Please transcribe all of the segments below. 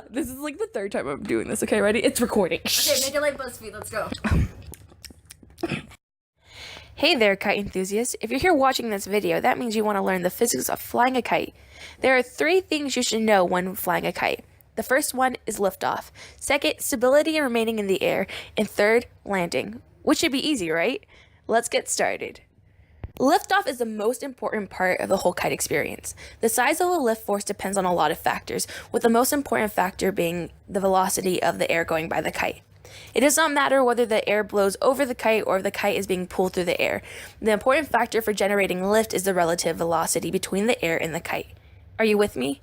This is like the third time I'm doing this. Okay, ready? It's recording. Okay, make it like BuzzFeed. Let's go. Hey there, kite enthusiasts. If you're here watching this video, that means you want to learn the physics of flying a kite. There are 3 things you should know when flying a kite. The first one is liftoff. Second, stability and remaining in the air. And third, landing. Which should be easy, right? Let's get started. Liftoff is the most important part of the whole kite experience. The size of the lift force depends on a lot of factors, with the most important factor being the velocity of the air going by the kite. It does not matter whether the air blows over the kite or if the kite is being pulled through the air. The important factor for generating lift is the relative velocity between the air and the kite. Are you with me?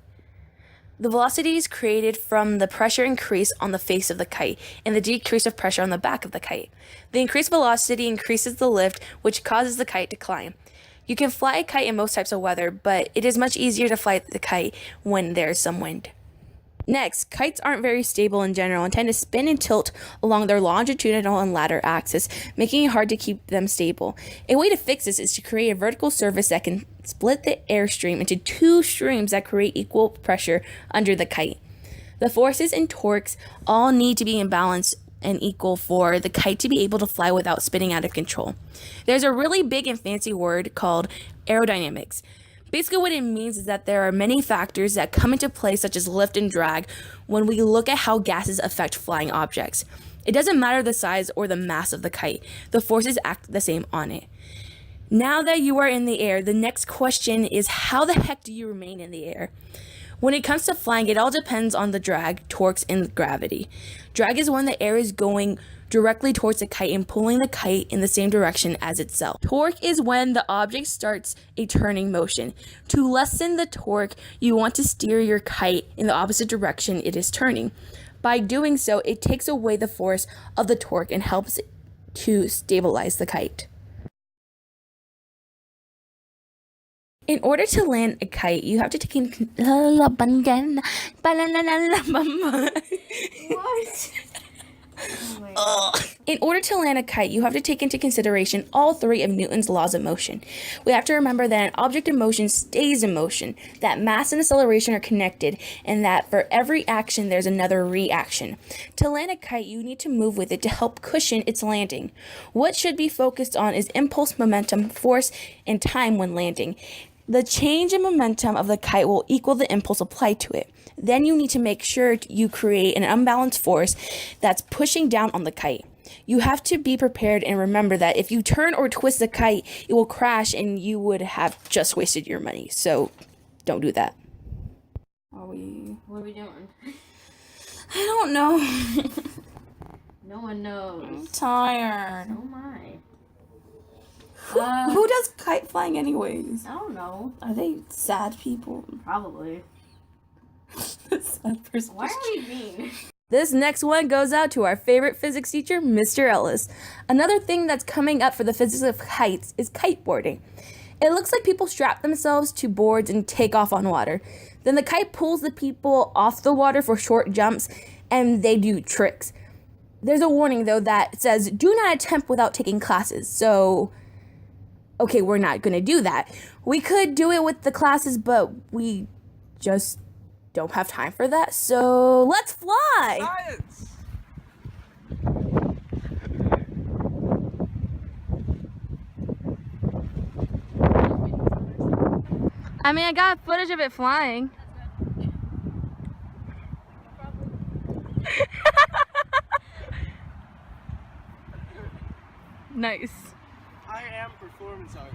The velocity is created from the pressure increase on the face of the kite and the decrease of pressure on the back of the kite. The increased velocity increases the lift, which causes the kite to climb. You can fly a kite in most types of weather, but it is much easier to fly the kite when there is some wind. Next, kites aren't very stable in general and tend to spin and tilt along their longitudinal and ladder axis, making it hard to keep them stable. A way to fix this is to create a vertical surface that can split the airstream into 2 streams that create equal pressure under the kite. The forces and torques all need to be in balance and equal for the kite to be able to fly without spinning out of control. There's a really big and fancy word called aerodynamics. Basically what it means is that there are many factors that come into play, such as lift and drag, when we look at how gases affect flying objects. It doesn't matter the size or the mass of the kite, the forces act the same on it. Now that you are in the air, the next question is, how the heck do you remain in the air? When it comes to flying, it all depends on the drag, torques, and gravity. Drag is when the air is going directly towards the kite and pulling the kite in the same direction as itself. Torque is when the object starts a turning motion. To lessen the torque, you want to steer your kite in the opposite direction it is turning. By doing so, it takes away the force of the torque and helps to stabilize the kite. In order to land a kite, you have to take in In order to land a kite, you have to take into consideration all 3 of Newton's laws of motion. We have to remember that an object in motion stays in motion, that mass and acceleration are connected, and that for every action there's another reaction. To land a kite, you need to move with it to help cushion its landing. What should be focused on is impulse, momentum, force, and time when landing. The change in momentum of the kite will equal the impulse applied to it. Then you need to make sure you create an unbalanced force that's pushing down on the kite. You have to be prepared and remember that if you turn or twist the kite, it will crash and you would have just wasted your money. So don't do that. What are we doing? I don't know. No one knows. I'm tired. Oh my. Who does kite flying anyways? I don't know. Are they sad people? Probably. Sad person. Why are we mean? This next one goes out to our favorite physics teacher, Mr. Ellis. Another thing that's coming up for the physics of kites is kiteboarding. It looks like people strap themselves to boards and take off on water. Then the kite pulls the people off the water for short jumps, and they do tricks. There's a warning, though, that says, do not attempt without taking classes. So, okay, we're not going to do that. We could do it with the classes, but we just don't have time for that. So, let's fly! Science! I mean, I got footage of it flying. Nice. I am performance art.